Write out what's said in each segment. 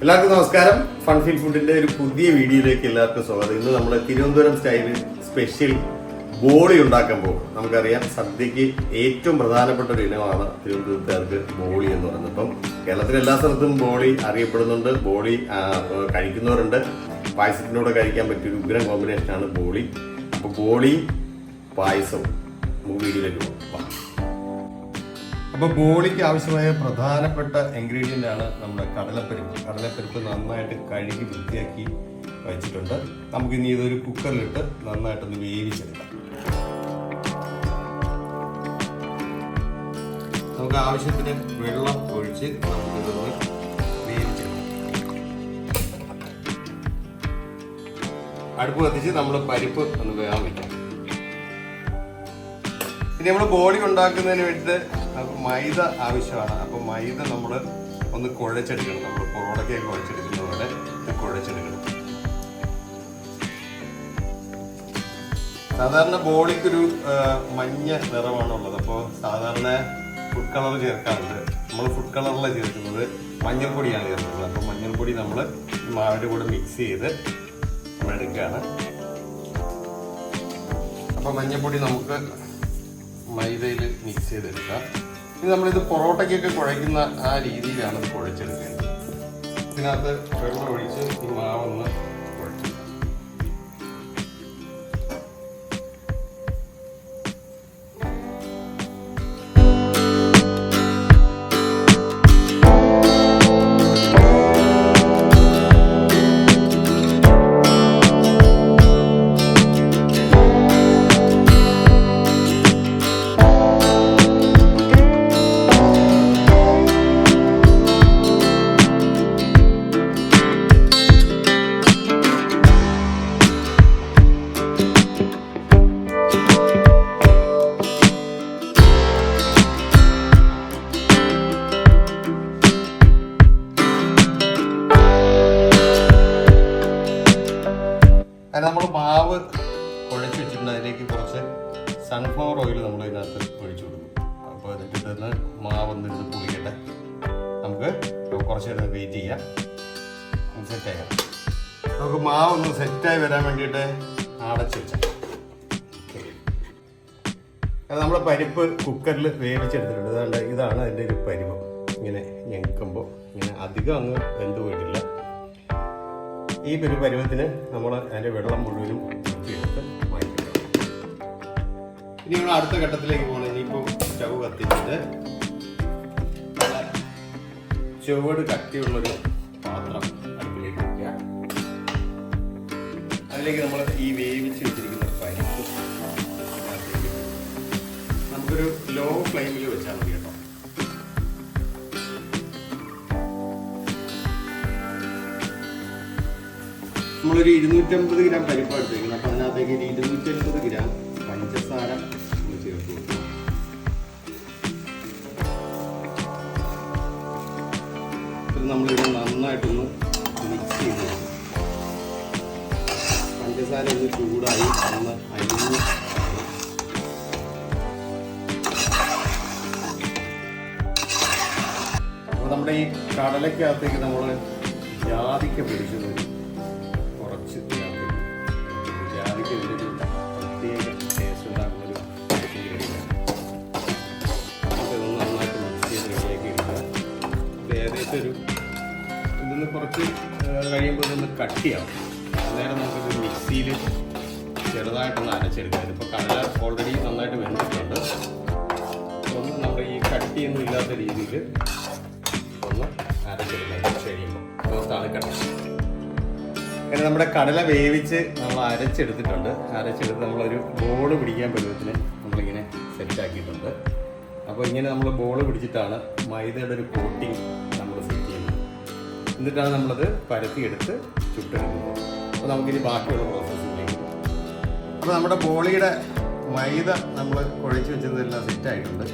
എല്ലാവർക്കും നമസ്കാരം. Fun feel ഫുഡിന്റെ ഒരു പുതിയ വീഡിയോയിലേക്ക് എല്ലാവർക്കും സ്വാഗതം. ഇന്ന് നമ്മൾ തിരുവനന്തപുരം സ്റ്റൈലിൽ സ്പെഷ്യൽ ബോളി ഉണ്ടാക്കുമ്പോൾ നമുക്കറിയാം സദ്യക്ക് ഏറ്റവും പ്രധാനപ്പെട്ട ഒരു ഇനമാണ് തിരുവനന്തപുരത്തുകാർക്ക് ബോളി എന്ന് പറയുന്നത്. ഇപ്പം കേരളത്തിലെ എല്ലാ സ്ഥലത്തും ബോളി അറിയപ്പെടുന്നുണ്ട്, ബോളി കഴിക്കുന്നവരുണ്ട്. പായസത്തിൻ്റെ കൂടെ കഴിക്കാൻ പറ്റിയൊരു ഉഗ്രം കോമ്പിനേഷനാണ് ബോളി. അപ്പോൾ ബോളി പായസവും നമുക്ക് വീഡിയോയിലേക്ക് പോകാം. അപ്പോൾ ബോളിക്ക് ആവശ്യമായ പ്രധാനപ്പെട്ട ഇൻഗ്രീഡിയൻ്റ് ആണ് നമ്മുടെ കടലപ്പരിപ്പ് നന്നായിട്ട് കഴുകി വൃത്തിയാക്കി വെച്ചിട്ടുണ്ട്. നമുക്കിനി ഇതൊരു കുക്കറിലിട്ട് നന്നായിട്ടൊന്ന് വേവിച്ചെടുക്കാം. നമുക്ക് ആവശ്യത്തിന് വെള്ളം ഒഴിച്ച് നമുക്കിതൊന്ന് വേവിച്ചെടുക്കാം. അടുപ്പ് കത്തിച്ച് നമ്മൾ പരിപ്പ് ഒന്ന് വേകാൻ വയ്ക്കാം. ഇനി നമ്മൾ ബോളി ഉണ്ടാക്കുന്നതിന് വേണ്ടിയിട്ട് മൈദ ആവശ്യമാണ്. അപ്പോൾ മൈദ നമ്മൾ ഒന്ന് കുഴച്ചെടുക്കണം. നമ്മൾ പൊറോടയ്ക്കൊക്കെ കുഴച്ചെടുക്കുന്ന പോലെ കുഴച്ചെടുക്കണം. സാധാരണ ബോളിക്കൊരു മഞ്ഞ നിറമാണുള്ളത്. അപ്പോൾ സാധാരണ ഫുഡ് കളർ ചേർക്കാറുണ്ട്. നമ്മൾ ഫുഡ് കളറിലാണ് ചേർക്കുന്നത്, മഞ്ഞൾപ്പൊടിയാണ് ചേർക്കുന്നത്. അപ്പോൾ മഞ്ഞൾപ്പൊടി നമ്മൾ മാവിൻ്റെ കൂടെ മിക്സ് ചെയ്ത് നമ്മൾ എടുക്കുകയാണ്. അപ്പോൾ മഞ്ഞൾപ്പൊടി നമുക്ക് മൈദയിൽ മിക്സ് ചെയ്തെടുക്കാം. ഇനി നമ്മളിത് പൊറോട്ടയ്ക്കൊക്കെ കുഴയ്ക്കുന്ന ആ രീതിയിലാണ് ഇത് കുഴച്ചെടുക്കേണ്ടത്. ഇതിനകത്ത് വെള്ളം ഒഴിച്ച് ഈ മാവൊന്ന് കുഴച്ചെടുക്കാം. നമ്മൾ മാവ് കുഴച്ച് വെച്ചിട്ടുണ്ട്. അതിലേക്ക് കുറച്ച് സൺഫ്ലവർ ഓയിൽ നമ്മൾ ഇതിനകത്ത് ഒഴിച്ചു കൊടുക്കും. അപ്പോൾ ഇതിട്ടിട്ട് മാവൊന്ന് ഇത് പൊടിക്കട്ടെ. നമുക്ക് കുറച്ച് നേരം വെയിറ്റ് ചെയ്യാം, സെറ്റ് ആക്കാം. നമുക്ക് മാവൊന്ന് സെറ്റായി വരാൻ വേണ്ടിയിട്ട് അടച്ച് വെച്ചാൽ അത് നമ്മുടെ പരിപ്പ് കുക്കറിൽ വേവിച്ചെടുത്തിട്ടുണ്ട്. അതുകൊണ്ട് ഇതാണ് അതിൻ്റെ ഒരു പരിവം. ഇങ്ങനെ ഞെക്കുമ്പോൾ ഇങ്ങനെ അധികം അങ്ങ് വെന്ത് പോയിട്ടില്ല. ഈ ഒരു പരുവത്തിന് നമ്മൾ അതിൻ്റെ വെള്ളം മുഴുവനും ഊറ്റിയെടുത്ത് മാറ്റിയിട്ടുണ്ട്. ഇനി നമ്മൾ അടുത്ത ഘട്ടത്തിലേക്ക് പോകണം. ഇനിയിപ്പോൾ സ്റ്റൗ കത്തിച്ചിട്ട് ചുവട് കട്ടിയുള്ളൊരു പാത്രം അടുപ്പിലേക്ക് വയ്ക്കുക. അതിലേക്ക് നമ്മൾ ഈ വേവിച്ച് വെച്ചിരിക്കുന്ന പരിപ്പ് നമുക്കൊരു ലോ ഫ്ലെയിമിൽ വെച്ചാൽ മതി കേട്ടോ. നമ്മളൊരു 250 ഗ്രാം പരിപ്പാണ് എടുത്തേക്കുന്നത്. അപ്പോൾ അതിനകത്തേക്ക് 250 ഗ്രാം പഞ്ചസാര നമ്മൾ ചേർത്ത് കൊടുക്കും. ഇത് നമ്മളിവിടെ നന്നായിട്ടൊന്ന് മിക്സ് ചെയ്ത് പഞ്ചസാര ഒന്ന് ചൂടായി ഒന്ന് അരിഞ്ഞ് അപ്പോൾ നമ്മുടെ ഈ കടലയ്ക്കകത്തേക്ക് നമ്മൾ ജാതിക്ക പൊടിച്ചു തരും. ജാതിക്ക് ഇതിലൊരു പ്രത്യേക ടേസ്റ്റ് ഉണ്ടാക്കുന്നൊരു നമുക്കിതൊന്ന് നന്നായിട്ട് മിക്സ് ചെയ്ത് റെഡിയാക്കി എടുക്കുക. ഏകദേശം ഒരു ഇതൊന്ന് കുറച്ച് കഴിയുമ്പോൾ ഇതൊന്ന് കട്ടിയാവും. അന്നേരം നമുക്കിത് മിക്സിയിൽ ചെറുതായിട്ടൊന്ന് അരച്ചെടുക്കാം. ഇതിപ്പോൾ കടല ഓൾറെഡി നന്നായിട്ട് വെന്തിട്ടുണ്ട്. ഒന്ന് നമ്മുടെ ഈ കട്ടിയൊന്നും ഇല്ലാത്ത രീതിയിൽ ഒന്ന് അരച്ചെടുക്കാം. കഴിയുമ്പോൾ തണുക്കണം. അങ്ങനെ നമ്മുടെ കടല വേവിച്ച് നമ്മൾ അരച്ചെടുത്തിട്ടുണ്ട്. അരച്ചെടുത്ത് നമ്മളൊരു ബോൾ പിടിക്കാൻ പരുവത്തിന് നമ്മളിങ്ങനെ സെറ്റാക്കിയിട്ടുണ്ട്. അപ്പോൾ ഇങ്ങനെ നമ്മൾ ബോൾ പിടിച്ചിട്ടാണ് മൈദയുടെ ഒരു കോട്ടിങ് നമ്മൾ സെറ്റ് ചെയ്യുന്നത്. എന്നിട്ടാണ് നമ്മളത് പരത്തിയെടുത്ത് ചുട്ടെടുക്കുന്നത്. അപ്പോൾ നമുക്കിനി ബാക്കിയുള്ള പ്രോസസ്സിലേക്ക് പോകാം. അപ്പോൾ നമ്മുടെ ബോളിയുടെ മൈദ നമ്മൾ കുഴച്ച് വെച്ചതെല്ലാം സെറ്റായിട്ടുണ്ട്.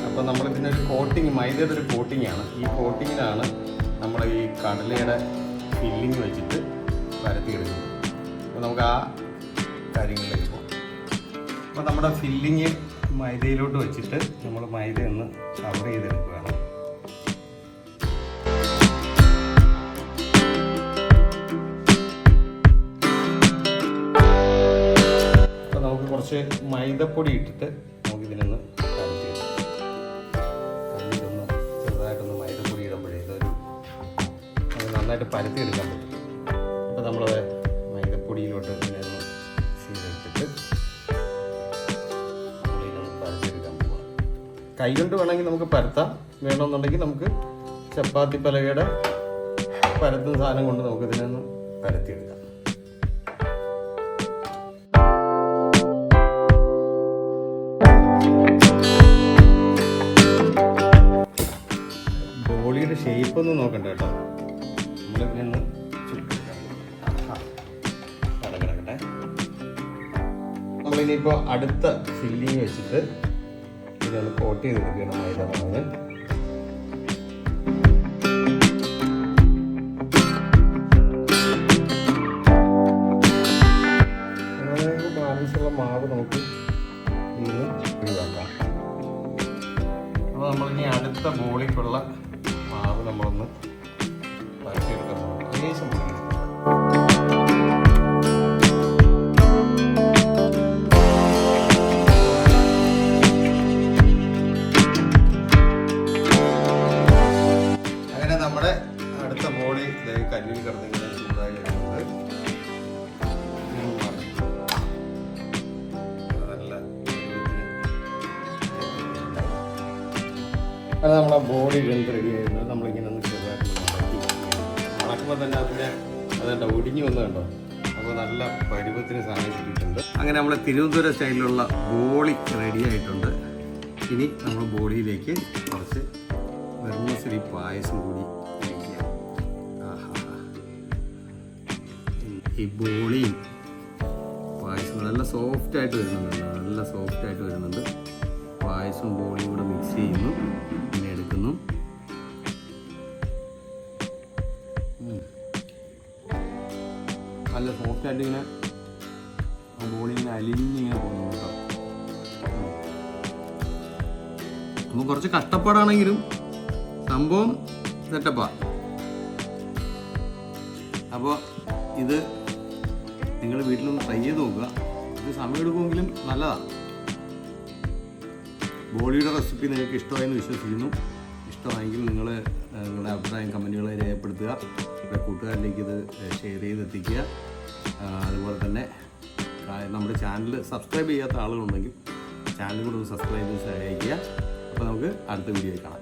അപ്പോൾ നമ്മളിതിനൊരു കോട്ടിങ്, മൈദയുടെ ഒരു കോട്ടിങ്ങാണ്. ഈ കോട്ടിങ്ങിലാണ് നമ്മൾ ഈ കടലയുടെ ഫില്ലിങ് വെച്ചിട്ട് പരത്തിയെടുക്കുന്നത്. അപ്പോൾ നമുക്ക് ആ കാര്യങ്ങളിലേക്ക് പോകാം. അപ്പോൾ നമ്മുടെ ഫില്ലിങ് മൈദയിലോട്ട് വെച്ചിട്ട് നമ്മൾ മൈദ ഒന്ന് കവർ ചെയ്തെടുക്കുകയാണ്. കുറച്ച് മൈദപ്പൊടി ഇട്ടിട്ട് നമുക്കിതിനൊന്ന് പരത്തിയെടുക്കാം. കല്ലിലൊന്ന് ചെറുതായിട്ടൊന്ന് മൈദപ്പൊടി ഇടുമ്പോഴേ ഇതൊരു അത് നന്നായിട്ട് പരത്തിയെടുക്കാൻ പറ്റും. അപ്പോൾ നമ്മളത് മൈദപ്പൊടിയിലോട്ട് ഇതിനെ ഒന്ന് ചെയ്തെടുത്തിട്ട് നമ്മളിതൊന്ന് പരത്തിയെടുക്കാൻ പോവാം. കൈ കൊണ്ട് വേണമെങ്കിൽ നമുക്ക് പരത്താം, വേണമെന്നുണ്ടെങ്കിൽ നമുക്ക് ചപ്പാത്തി പലകയുടെ പരത്തുന്ന സാധനം കൊണ്ട് നമുക്ക് ഇതിനൊന്ന് പരത്തിയെടുക്കാം. ബോളിയുടെ ഷേപ്പ് ഒന്നും നോക്കണ്ട കേട്ടോ, നമ്മളിതിനൊന്ന് കിടക്കട്ടെ. നമ്മളിനിയിപ്പോൾ അടുത്ത ഫില്ലിങ് വെച്ചിട്ട് ഇതൊന്ന് കോട്ട് ചെയ്തെടുക്കണം മൈദ മാവിന്. ബാലൻസുള്ള മാവ് നമുക്ക് ഇതിന് ഒഴിവാക്കാം. അപ്പോൾ നമ്മളിനി അടുത്ത ബോളിക്കുള്ള മാവ് നമ്മളൊന്ന് പരത്തിയെടുക്കാൻ ലേശം പൊടിയെടുക്കാം. അങ്ങനെ നമ്മുടെ അടുത്ത ബോളി കല്ലിൽ കിടന്നിങ്ങനെ ചൂടായി വരുന്നത് അത് നമ്മളെ ബോഡി വെന്ത് റെഡി ആയിരുന്നത് നമ്മളിങ്ങനെ ഒന്ന് ചെറുതായിട്ട് മണക്കുമ്പോൾ തന്നെ അതുകൊണ്ട് ഒടിഞ്ഞു വന്നത് കണ്ടോ. അപ്പോൾ നല്ല പരുവത്തിന് സാധനം കിട്ടിയിട്ടുണ്ട്. അങ്ങനെ നമ്മൾ തിരുവനന്തപുരം സ്റ്റൈലിലുള്ള ബോളി റെഡി ആയിട്ടുണ്ട്. ഇനി നമ്മൾ ബോളിയിലേക്ക് കുറച്ച് വെർമസലി പായസം കൂടി ഒഴിക്കുക. ഈ ബോളിയും പായസം നല്ല സോഫ്റ്റായിട്ട് വരുന്നുണ്ട്, നല്ല സോഫ്റ്റായിട്ട് വരുന്നുണ്ട്. പായസവും ബോളിയും കൂടെ മിക്സ് ചെയ്യുന്നു, ഇങ്ങനെ എടുക്കുന്നു. നല്ല സോഫ്റ്റായിട്ട് ഇങ്ങനെ ബോളി ഇങ്ങനെ അലിഞ്ഞിങ്ങനെ പോകുന്നു കേട്ടോ. അപ്പോൾ കുറച്ച് കഷ്ടപ്പാടാണെങ്കിലും സംഭവം സെറ്റപ്പാണ്. അപ്പോൾ ഇത് നിങ്ങൾ വീട്ടിലൊന്ന് ട്രൈ ചെയ്ത് നോക്കുക. ഇത് സമയം എടുക്കുമെങ്കിലും നല്ലതാണ്. ബോളിയുടെ റെസിപ്പി നിങ്ങൾക്ക് ഇഷ്ടമായെന്ന് വിശ്വസിക്കുന്നു. ഇഷ്ടമായെങ്കിൽ നിങ്ങൾ നിങ്ങളുടെ അഭിപ്രായം കമൻറ്റുകൾ രേഖപ്പെടുത്തുക. നിങ്ങളുടെ കൂട്ടുകാരിലേക്ക് ഇത് ഷെയർ ചെയ്തെത്തിക്കുക. അതുപോലെ തന്നെ നമ്മുടെ ചാനൽ സബ്സ്ക്രൈബ് ചെയ്യാത്ത ആളുകളുണ്ടെങ്കിൽ ചാനൽ കൂടെ ഒന്ന് സബ്സ്ക്രൈബ് ചെയ്ത് സഹായിക്കുക. അപ്പോൾ നമുക്ക് അടുത്ത വീഡിയോയിൽ കാണാം.